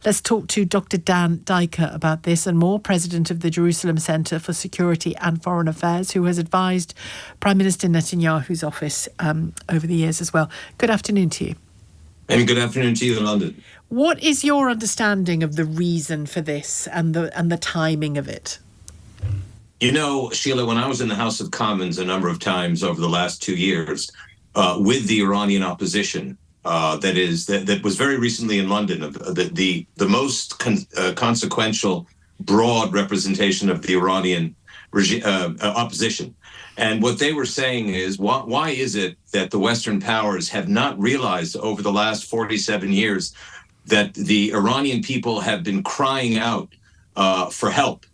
Let's talk to Dr Dan Diker about this and more, president of the Jerusalem Centre for Security and Foreign Affairs, who has advised Prime Minister Netanyahu's office over the years as well. Good afternoon to you. And good afternoon to you in London. What is your understanding of the reason for this and the timing of it? You know, Sheila, when I was in the House of Commons a number of times over the last 2 years with the Iranian opposition, that was very recently in London, the most consequential, broad representation of the Iranian opposition. And what they were saying is, why is it that the Western powers have not realized over the last 47 years that the Iranian people have been crying out for help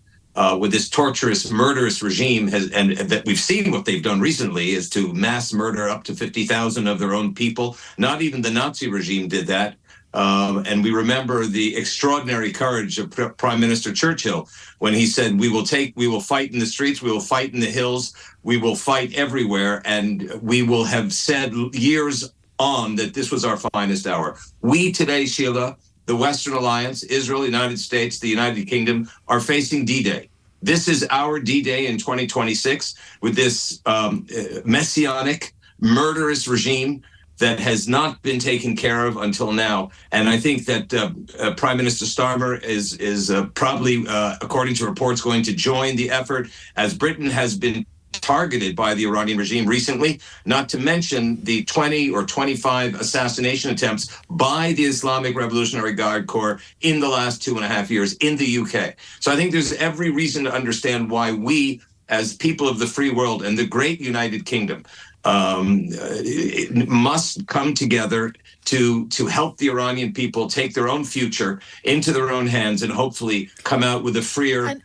with this torturous, murderous regime, and that we've seen what they've done recently is to mass murder up to 50,000 of their own people. Not even the Nazi regime did that. And we remember the extraordinary courage of Prime Minister Churchill when he said, we will fight in the streets, we will fight in the hills, we will fight everywhere, and we will have said years on that this was our finest hour. We today, Sheila, the Western Alliance, Israel, the United States, the United Kingdom, are facing D-Day. This is our D-Day in 2026 with this messianic, murderous regime that has not been taken care of until now. And I think that Prime Minister Starmer is probably, according to reports, going to join the effort, as Britain has been targeted by the Iranian regime recently, not to mention the 20 or 25 assassination attempts by the Islamic Revolutionary Guard Corps in the last 2.5 years in the UK. So I think there's every reason to understand why we, as people of the free world and the great United Kingdom, must come together to help the Iranian people take their own future into their own hands and hopefully come out with a freer,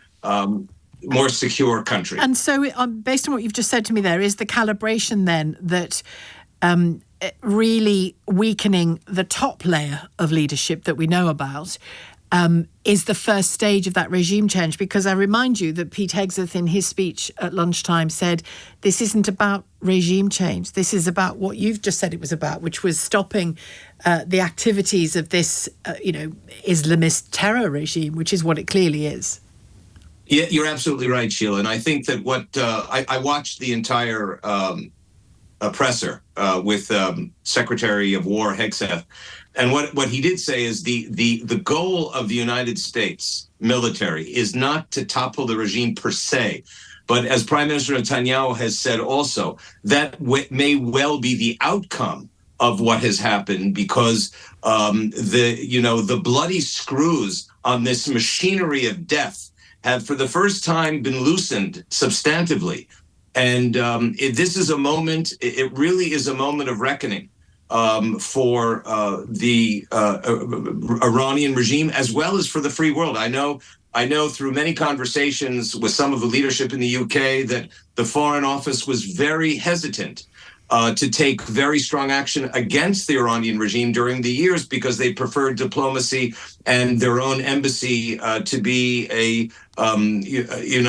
more secure country. And so, based on what you've just said to me there, is the calibration then that really weakening the top layer of leadership that we know about is the first stage of that regime change? Because I remind you that Pete Hegseth in his speech at lunchtime said, this isn't about regime change. This is about what you've just said it was about, which was stopping the activities of this, Islamist terror regime, which is what it clearly is. Yeah, you're absolutely right, Sheila. And I think that what I watched the entire presser with Secretary of War Hegseth, and what he did say is the goal of the United States military is not to topple the regime per se, but as Prime Minister Netanyahu has said also, that may well be the outcome of what has happened, because the bloody screws on this machinery of death have for the first time been loosened substantively. And this is a moment, it really is a moment of reckoning for the Iranian regime as well as for the free world. I know through many conversations with some of the leadership in the UK that the Foreign Office was very hesitant to take very strong action against the Iranian regime during the years because they preferred diplomacy and their own embassy to be a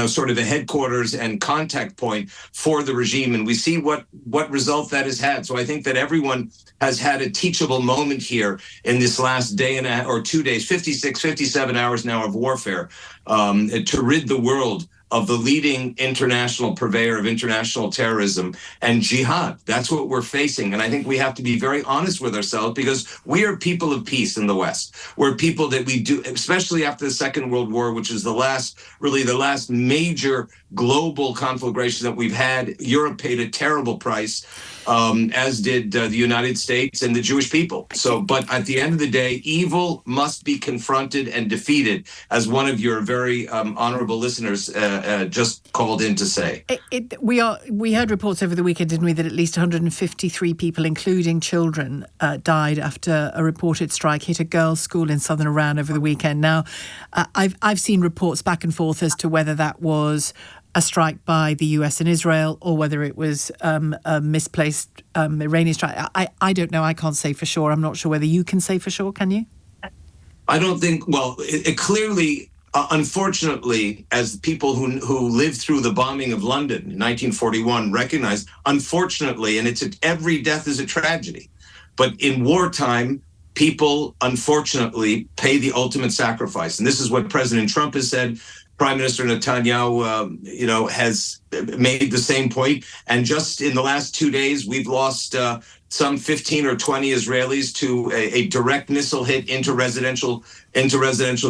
sort of a headquarters and contact point for the regime. And we see what result that has had. So I think that everyone has had a teachable moment here in this last day or 2 days, 56, 57 hours now of warfare to rid the world of the leading international purveyor of international terrorism and jihad. That's what we're facing. And I think we have to be very honest with ourselves, because we are people of peace in the West. We're people that we do, especially after the Second World War, which is the last major global conflagration that we've had. Europe paid a terrible price, as did the United States and the Jewish people. But at the end of the day, evil must be confronted and defeated, as one of your very honorable listeners just called in to say. We heard reports over the weekend, didn't we, that at least 153 people, including children, died after a reported strike hit a girls' school in southern Iran over the weekend. Now, I've seen reports back and forth as to whether that was a strike by the US and Israel, or whether it was a misplaced Iranian strike. I don't know. I can't say for sure. I'm not sure whether you can say for sure. Can you? I don't think. Well, it clearly, unfortunately, as people who lived through the bombing of London in 1941 recognize, unfortunately, and every death is a tragedy. But in wartime, people, unfortunately, pay the ultimate sacrifice. And this is what President Trump has said. Prime Minister Netanyahu, has made the same point. And just in the last 2 days, we've lost some 15 or 20 Israelis to a direct missile hit into residential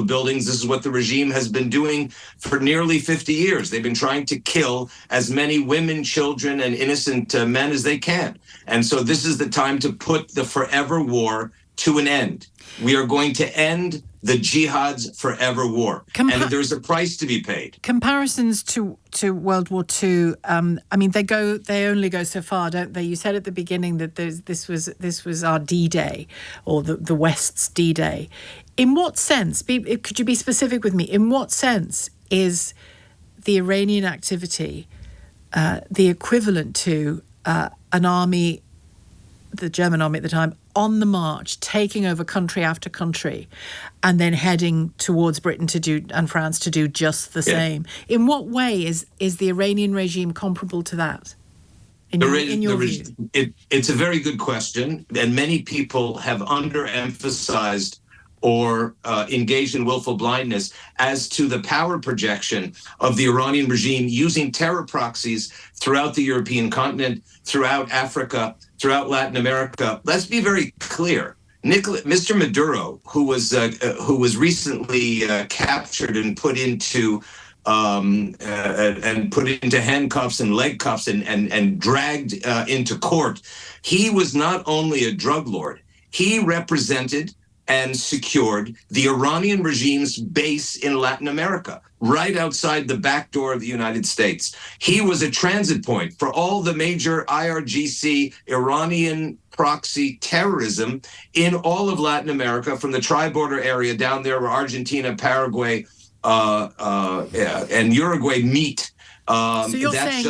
buildings. This is what the regime has been doing for nearly 50 years. They've been trying to kill as many women, children, and innocent men as they can. And so this is the time to put the forever war to an end. We are going to end the jihad's forever war, and there's a price to be paid. Comparisons to World War II, they only go so far, don't they? You said at the beginning that this was our D-Day, or the West's D-Day. In what sense? Could you be specific with me? In what sense is the Iranian activity the equivalent to an army, the German army at the time, on the march, taking over country after country, and then heading towards Britain and France to do just the same? In what way is the Iranian regime comparable to that? In your view? It's a very good question, and many people have underemphasized or engaged in willful blindness as to the power projection of the Iranian regime using terror proxies throughout the European continent, throughout Africa, throughout Latin America. Let's be very clear. Mr. Maduro, who was recently captured and put into handcuffs and leg cuffs and dragged into court, he was not only a drug lord, he represented and secured the Iranian regime's base in Latin America, right outside the back door of the United States. He was a transit point for all the major IRGC Iranian proxy terrorism in all of Latin America, from the tri-border area down there where Argentina, Paraguay, and Uruguay meet. So you're saying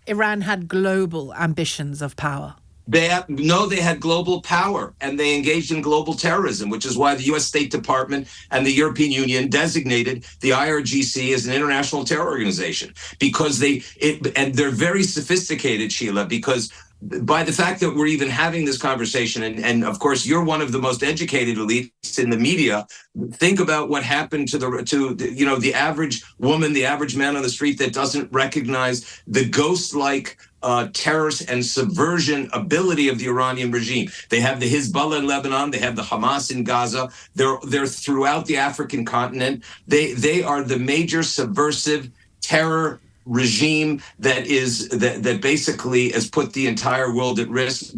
Iran had global ambitions of power? They had global power, and they engaged in global terrorism, which is why the U.S. State Department and the European Union designated the IRGC as an international terror organization, because they're very sophisticated, Sheila, because by the fact that we're even having this conversation, and of course you're one of the most educated elites in the media, think about what happened to the average woman, the average man on the street that doesn't recognize the ghost-like terrorist and subversion ability of the Iranian regime. They have the Hezbollah in Lebanon. They have the Hamas in Gaza. They're throughout the African continent. They are the major subversive terror regime that basically has put the entire world at risk.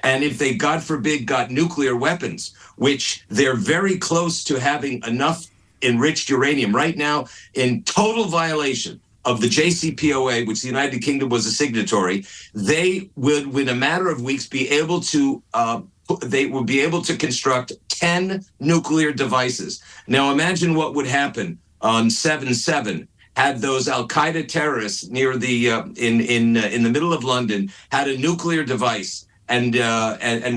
And if they, God forbid, got nuclear weapons, which they're very close to having enough enriched uranium right now, in total violation of the JCPOA, which the United Kingdom was a signatory, they would, in a matter of weeks, be able to construct 10 nuclear devices. Now imagine what would happen on 9/11 had those Al-Qaeda terrorists near the in the middle of London had a nuclear device and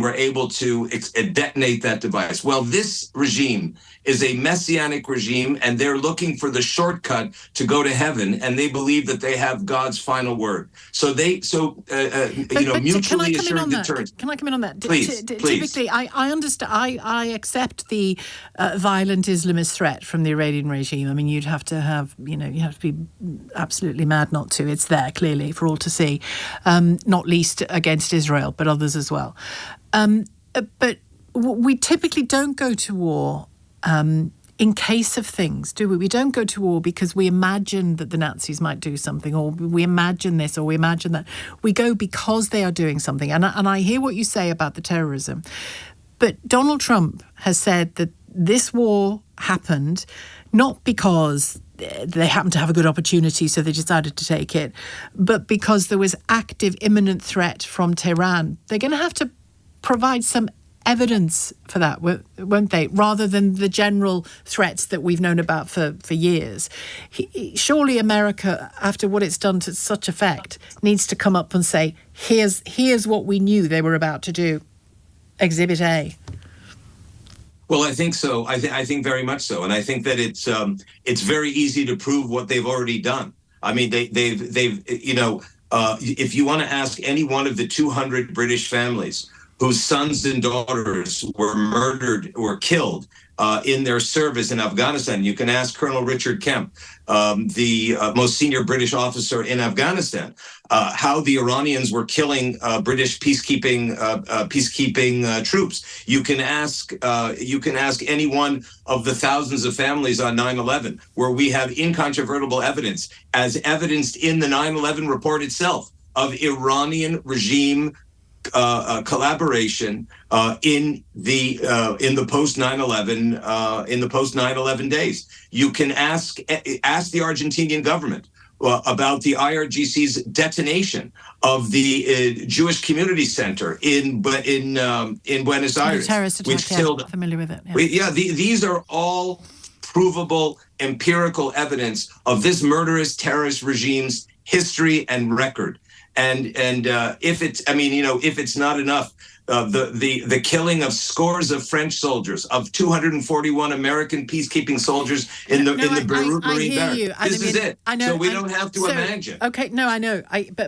were able to detonate that device. Well, this regime is a messianic regime, and they're looking for the shortcut to go to heaven, and they believe that they have God's final word. So mutually assured deterrence. Can I come in on that? Please. Typically, I understand. I accept the violent Islamist threat from the Iranian regime. I mean, you'd have to be absolutely mad not to. It's there clearly for all to see, not least against Israel, but others as well. But we typically don't go to war in case of things, do we? We don't go to war because we imagine that the Nazis might do something, or we imagine this, or we imagine that. We go because they are doing something. And I hear what you say about the terrorism. But Donald Trump has said that this war happened not because they happened to have a good opportunity, so they decided to take it, but because there was active, imminent threat from Tehran. They're going to have to provide some evidence for that, won't they, rather than the general threats that we've known about for years. Surely America, after what it's done to such effect, needs to come up and say, here's what we knew they were about to do. Exhibit A. Well, I think so. I think very much so, and I think that it's very easy to prove what they've already done. I mean, they've if you want to ask any one of the 200 British families whose sons and daughters were murdered or killed in their service in Afghanistan. You can ask Colonel Richard Kemp, the most senior British officer in Afghanistan, how the Iranians were killing British peacekeeping troops. You can ask any one of the thousands of families on 9/11 where we have incontrovertible evidence, as evidenced in the 9/11 report itself, of Iranian regime collaboration in the post 9/11 days. You can ask the Argentinian government about the IRGC's detonation of the Jewish Community Center in Buenos Aires, terrorist attack, which killed. Familiar with it? These are all provable empirical evidence of this murderous terrorist regime's history and record. And if it's not enough, the killing of scores of French soldiers, of 241 American peacekeeping soldiers in the Beirut Marine Barracks. This is it. I know, so we don't have to imagine. Okay, no, I know.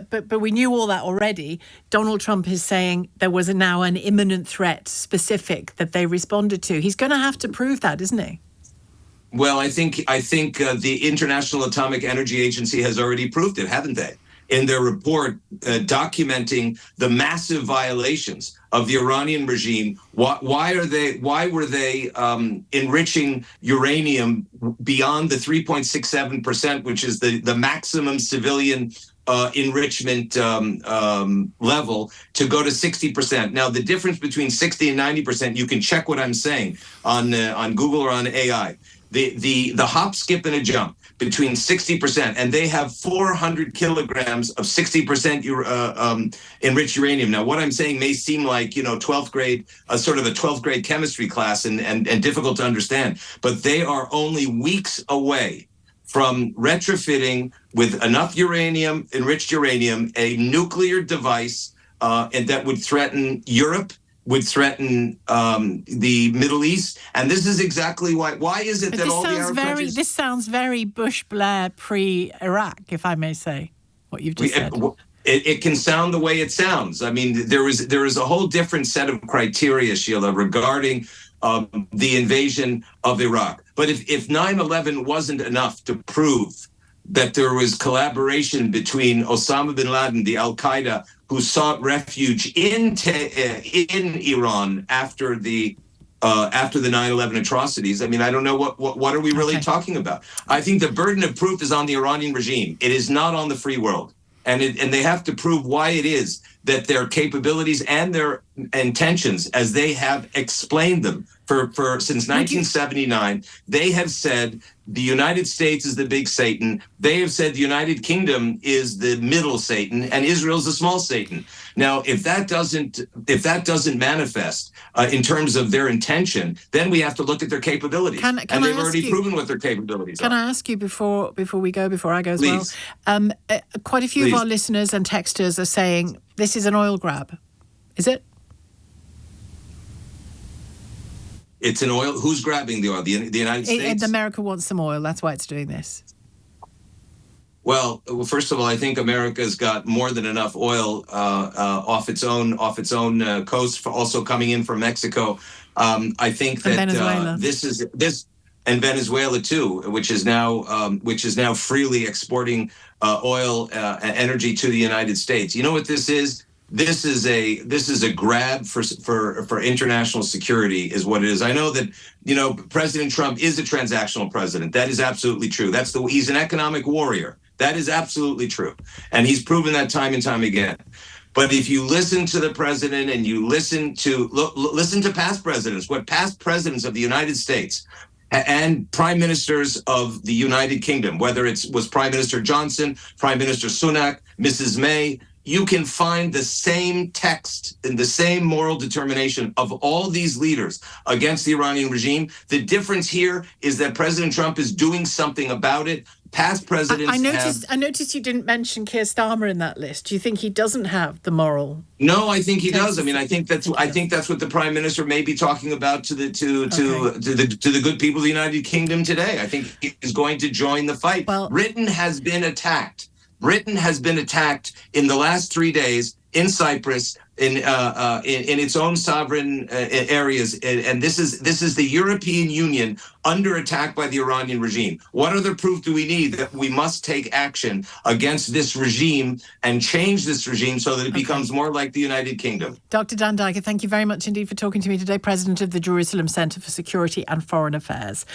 But we knew all that already. Donald Trump is saying there was now an imminent threat specific that they responded to. He's going to have to prove that, isn't he? Well, I think the International Atomic Energy Agency has already proved it, haven't they? In their report documenting the massive violations of the Iranian regime. Why were they enriching uranium beyond the 3.67%, which is the maximum civilian enrichment level, to go to 60%? Now, the difference between 60 and 90%, you can check what I'm saying on Google or on AI. The hop, skip, and a jump between 60%, and they have 400 kilograms of 60% enriched uranium. Now, what I'm saying may seem like 12th grade, sort of a 12th grade chemistry class, and difficult to understand, but they are only weeks away from retrofitting with enough uranium, enriched uranium, a nuclear device, and that would threaten Europe, would threaten the Middle East, and this is exactly why. Why is it that all the Arab countries? This sounds very Bush Blair pre-Iraq, if I may say, what you've just said. It can sound the way it sounds. I mean, there is a whole different set of criteria, Sheila, regarding the invasion of Iraq. But if 9/11 wasn't enough to prove that there was collaboration between Osama bin Laden, the Al-Qaeda, who sought refuge in Iran after the 9/11 atrocities. I mean, I don't know what are we really talking about. I think the burden of proof is on the Iranian regime. It is not on the free world, and they have to prove why it is that their capabilities and their intentions, as they have explained them since 1979, they have said the United States is the big Satan. They have said the United Kingdom is the middle Satan, and Israel is the small Satan. Now, if that doesn't manifest in terms of their intention, then we have to look at their capabilities, and they've already proven what their capabilities are. Can I ask you before I go as Please. well? Quite a few of our listeners and texters are saying this is an oil grab. Is it? It's an oil. Who's grabbing the oil? The United States? America wants some oil. That's why it's doing this. Well, first of all, I think America's got more than enough oil off its own coast, for also coming in from Mexico. I think that this and Venezuela too, which is now freely exporting oil energy to the United States. You know what this is? This is a grab for international security, is what it is. I know that President Trump is a transactional president. That is absolutely true. He's an economic warrior. That is absolutely true, and he's proven that time and time again. But if you listen to the president and you listen to past presidents, what past presidents of the United States and prime ministers of the United Kingdom, whether it was Prime Minister Johnson, Prime Minister Sunak, Mrs. May, you can find the same text and the same moral determination of all these leaders against the Iranian regime. The difference here is that President Trump is doing something about it. Past presidents I noticed you didn't mention Keir Starmer in that list. Do you think he doesn't have the moral? No, I think he does. I mean, I think that's what the Prime Minister may be talking about to the good people of the United Kingdom today. I think he's going to join the fight. Well, Britain has been attacked in the last 3 days in Cyprus in its own sovereign areas, and this is the European Union under attack by the Iranian regime. What other proof do we need that we must take action against this regime and change this regime so that it becomes more like the United Kingdom? Dr. Dan Diker, thank you very much indeed for talking to me today, President of the Jerusalem Centre for Security and Foreign Affairs.